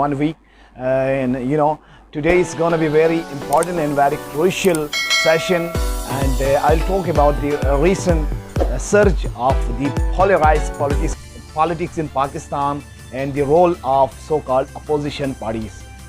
1 week and today is going to be very important and very crucial session, and I'll talk about the recent surge of the polarized politics in Pakistan and the role of so-called opposition parties.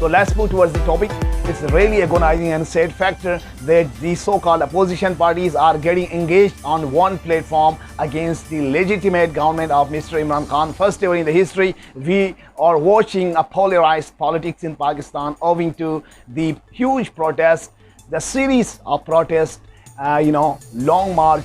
So let's move towards the topic. It's really agonizing and sad factor that the so-called opposition parties are getting engaged on one platform against the legitimate government of Mr. Imran Khan. First ever in the history, we are watching a polarized politics in Pakistan owing to the huge protests, the series of protests, long march.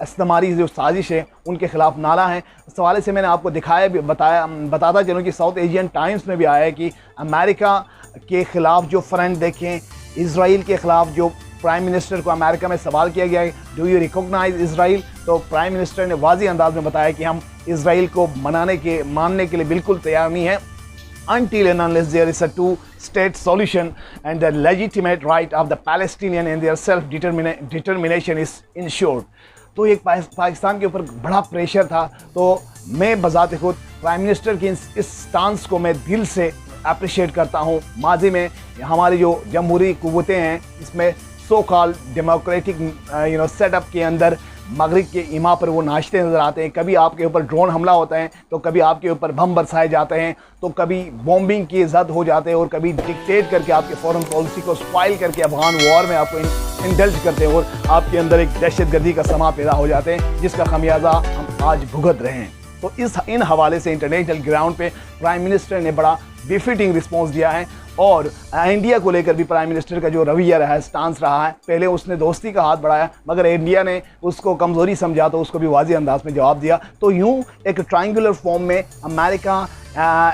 استعماری جو سازش ہے ان کے خلاف نعرہ ہیں. اس حوالے سے میں نے آپ کو دکھایا بھی بتاتا چلوں کہ ساؤتھ ایشین ٹائمز میں بھی آیا ہے کہ امریکہ کے خلاف جو فرنٹ دیکھیں, اسرائیل کے خلاف جو پرائم منسٹر کو امریکہ میں سوال کیا گیا ہے ڈو یو ریکوگنائز اسرائیل, تو پرائم منسٹر نے واضح انداز میں بتایا کہ ہم اسرائیل کو ماننے کے لیے بالکل تیار نہیں ہیں until and unless there is a two-state solution and the legitimate right of the Palestinian and their self-determination is ensured. تو ایک پاکستان کے اوپر بڑا پریشر تھا. تو میں بذات خود پرائم منسٹر کی اس سٹانس کو میں دل سے اپریشیٹ کرتا ہوں. ماضی میں ہماری جو جمہوری قوتیں ہیں اس میں سو کال ڈیموکریٹک سیٹ اپ کے اندر مغرب کے ایما پر وہ ناشتے نظر آتے ہیں. کبھی آپ کے اوپر ڈرون حملہ ہوتا ہے تو کبھی آپ کے اوپر بم برسائے جاتے ہیں, تو کبھی بومبنگ کی زد ہو جاتے ہیں, اور کبھی ڈکٹیٹ کر کے آپ کے فورن پالیسی کو سپائل کر کے افغان وار میں آپ کو انڈلج کرتے ہیں, اور آپ کے اندر ایک دہشت گردی کا سما پیدا ہو جاتے ہیں جس کا خمیازہ ہم آج بھگت رہے ہیں. تو ان حوالے سے انٹرنیشنل گراؤنڈ پہ پرائم منسٹر نے بڑا بفٹنگ رسپانس دیا ہے, اور انڈیا کو لے کر بھی پرائم منسٹر کا جو رویہ رہا ہے, سٹانس رہا ہے, پہلے اس نے دوستی کا ہاتھ بڑھایا مگر انڈیا نے اس کو کمزوری سمجھا تو اس کو بھی واضح انداز میں جواب دیا. تو یوں ایک ٹرائنگولر فارم میں امریکہ,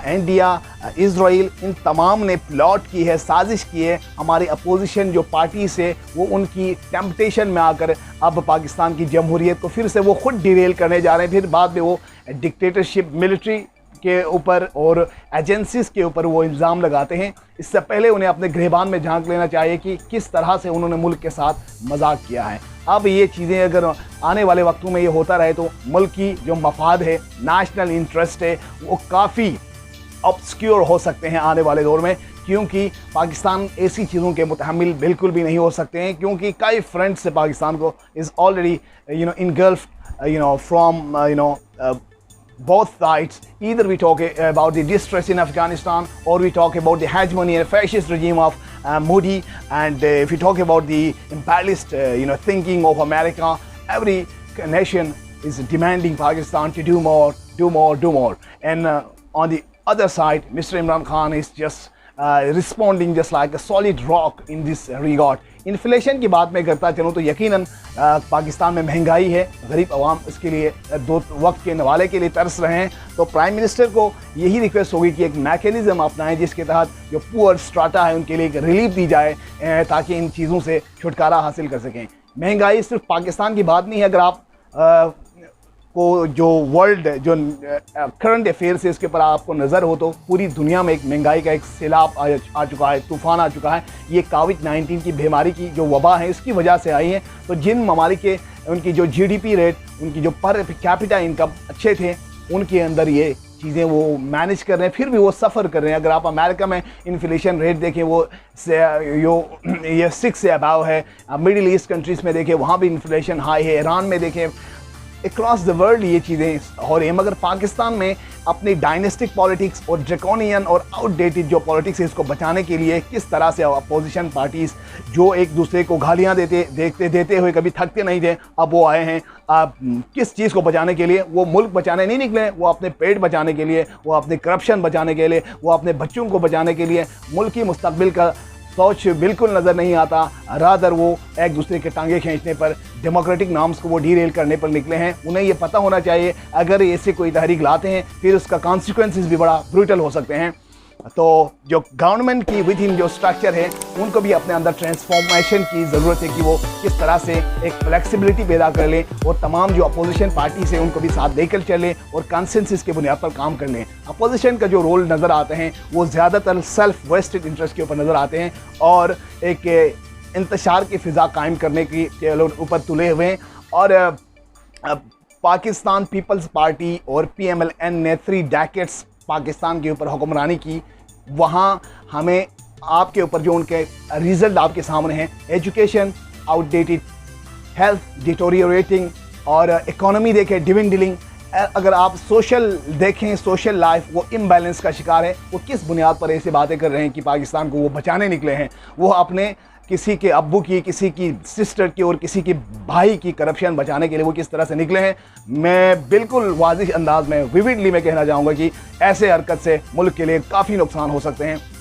انڈیا, اسرائیل ان تمام نے پلاٹ کی ہے, سازش کی ہے. ہماری اپوزیشن جو پارٹیز ہے وہ ان کی ٹیمپٹیشن میں آ کر اب پاکستان کی جمہوریت کو پھر سے وہ خود ڈیریل کرنے جا رہے ہیں. پھر بعد میں وہ ڈکٹیٹرشپ ملٹری کے اوپر اور ایجنسیز کے اوپر وہ الزام لگاتے ہیں. اس سے پہلے انہیں اپنے گریبان میں جھانک لینا چاہیے کہ کس طرح سے انہوں نے ملک کے ساتھ مذاق کیا ہے. اب یہ چیزیں اگر آنے والے وقتوں میں یہ ہوتا رہے تو ملک کی جو مفاد ہے, نیشنل انٹرسٹ ہے, وہ کافی obscure ہو سکتے ہیں آنے والے دور میں, کیونکہ پاکستان ایسی چیزوں کے متحمل بالکل بھی نہیں ہو سکتے ہیں, کیونکہ کئی فرنٹ سے پاکستان کو is already engulfed from both sides. Either we talk about the distress in Afghanistan, or we talk about the hegemony and fascist regime of Modi, and if we talk about the imperialist thinking of America, every nation is demanding Pakistan to do more. And on the other side, Mr. Imran Khan is just responding just like a solid rock in this regard. Inflation کی بات میں کرتا چلوں تو یقیناً پاکستان میں مہنگائی ہے, غریب عوام اس کے لیے دو وقت کے نوالے کے لیے ترس رہے ہیں. تو پرائم منسٹر کو یہی ریکویسٹ ہوگی کہ ایک میکینزم اپنائیں جس کے تحت جو پور سٹراٹا ہے ان کے لیے ایک ریلیف دی جائے تاکہ ان چیزوں سے چھٹکارا حاصل کر سکیں. مہنگائی صرف پاکستان کی بات نہیں ہے. اگر آپ کو جو ورلڈ جو کرنٹ افیئرس ہے اس کے اوپر آپ کو نظر ہو تو پوری دنیا میں ایک مہنگائی کا ایک سیلاب آ چکا ہے, طوفان آ چکا ہے. یہ کووڈ-19 کی بیماری کی جو وبا ہے اس کی وجہ سے آئی ہیں. تو جن ممالک کے ان کی جو جی ڈی پی ریٹ, ان کی جو پر کیپٹا انکم اچھے تھے, ان کے اندر یہ چیزیں وہ مینیج کر رہے ہیں, پھر بھی وہ سفر کر رہے ہیں. اگر آپ امریکہ میں انفلیشن ریٹ دیکھیں وہ یہ 6 سے اباؤ ہے. مڈل ایسٹ کنٹریز میں دیکھیں وہاں بھی انفلیشن ہائی ہے. ایران میں دیکھیں, اکراس دا ورلڈ یہ چیزیں ہو رہی ہیں. مگر پاکستان میں اپنی ڈائنسٹک پالیٹکس اور ڈریکونین اور آؤٹ ڈیٹڈ جو پالیٹکس ہے اس کو بچانے کے لیے کس طرح سے اپوزیشن پارٹیز جو ایک دوسرے کو گالیاں دیتے ہوئے کبھی تھکتے نہیں تھے, اب وہ آئے ہیں کس چیز کو بچانے کے لیے. وہ ملک بچانے نہیں نکلے, وہ اپنے پیٹ بچانے کے لیے, وہ اپنے کرپشن بچانے کے لیے, وہ اپنے بچوں کو بچانے کے لیے. ملک کی مستقبل کا سوچ بالکل نظر نہیں آتا, رادر وہ ایک دوسرے کے ٹانگیں کھینچنے پر, ڈیموکریٹک نارمز کو وہ ڈی ریل کرنے پر نکلے ہیں. انہیں یہ پتہ ہونا چاہیے اگر ایسے کوئی تحریک لاتے ہیں پھر اس کا کانسیکوینسز بھی بڑا بروٹل ہو سکتے ہیں. تو جو گورنمنٹ کی ود ان جو اسٹرکچر ہے ان کو بھی اپنے اندر ٹرانسفارمیشن کی ضرورت ہے کہ وہ کس طرح سے ایک فلیکسیبلٹی پیدا کر لیں اور تمام جو اپوزیشن پارٹیز ہیں ان کو بھی ساتھ لے کر چلیں اور کنسنسس کے بنیاد پر کام کر لیں. اپوزیشن کا جو رول نظر آتے ہیں وہ زیادہ تر سیلف ویسٹڈ انٹرسٹ کے اوپر نظر آتے ہیں اور ایک انتشار کی فضا قائم کرنے کے اوپر تلے ہوئے ہیں. اور پاکستان پیپلز پارٹی اور پی ایم ایل این نے 3 ڈیکیڈز پاکستان کے اوپر حکمرانی کی. وہاں ہمیں آپ کے اوپر جو ان کے ریزلٹ آپ کے سامنے ہیں, ایجوکیشن آؤٹ ڈیٹڈ, ہیلتھ ڈیٹوریٹنگ, اور اکانومی دیکھیں ڈیونڈلنگ. اگر آپ سوشل دیکھیں, سوشل لائف وہ امبیلنس کا شکار ہے. وہ کس بنیاد پر ایسے باتیں کر رہے ہیں کہ پاکستان کو وہ بچانے نکلے ہیں. وہ اپنے کسی کے ابو کی, کسی کی سسٹر کی اور کسی کے بھائی کی کرپشن بچانے کے لیے وہ کس طرح سے نکلے ہیں. میں بالکل واضح انداز میں ویوڈلی میں کہنا چاہوں گا کہ ایسے حرکت سے ملک کے لیے کافی نقصان ہو سکتے ہیں.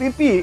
PP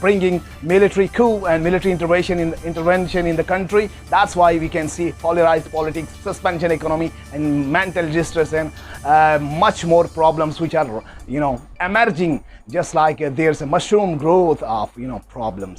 bringing military coup and military intervention in the country. That's why we can see polarized politics, suspension economy and mental distress and much more problems which are emerging just like there's a mushroom growth of problems.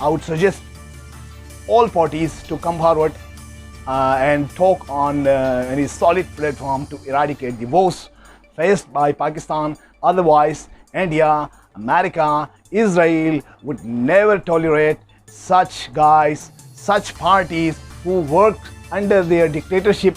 I would suggest all parties to come forward and talk on any solid platform to eradicate the woes faced by Pakistan. Otherwise, India, America, Israel would never tolerate such guys, such parties who work under their dictatorship.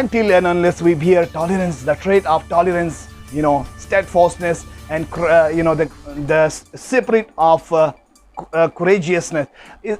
Until and unless we bear tolerance, the trait of tolerance, steadfastness and the spirit of courageousness,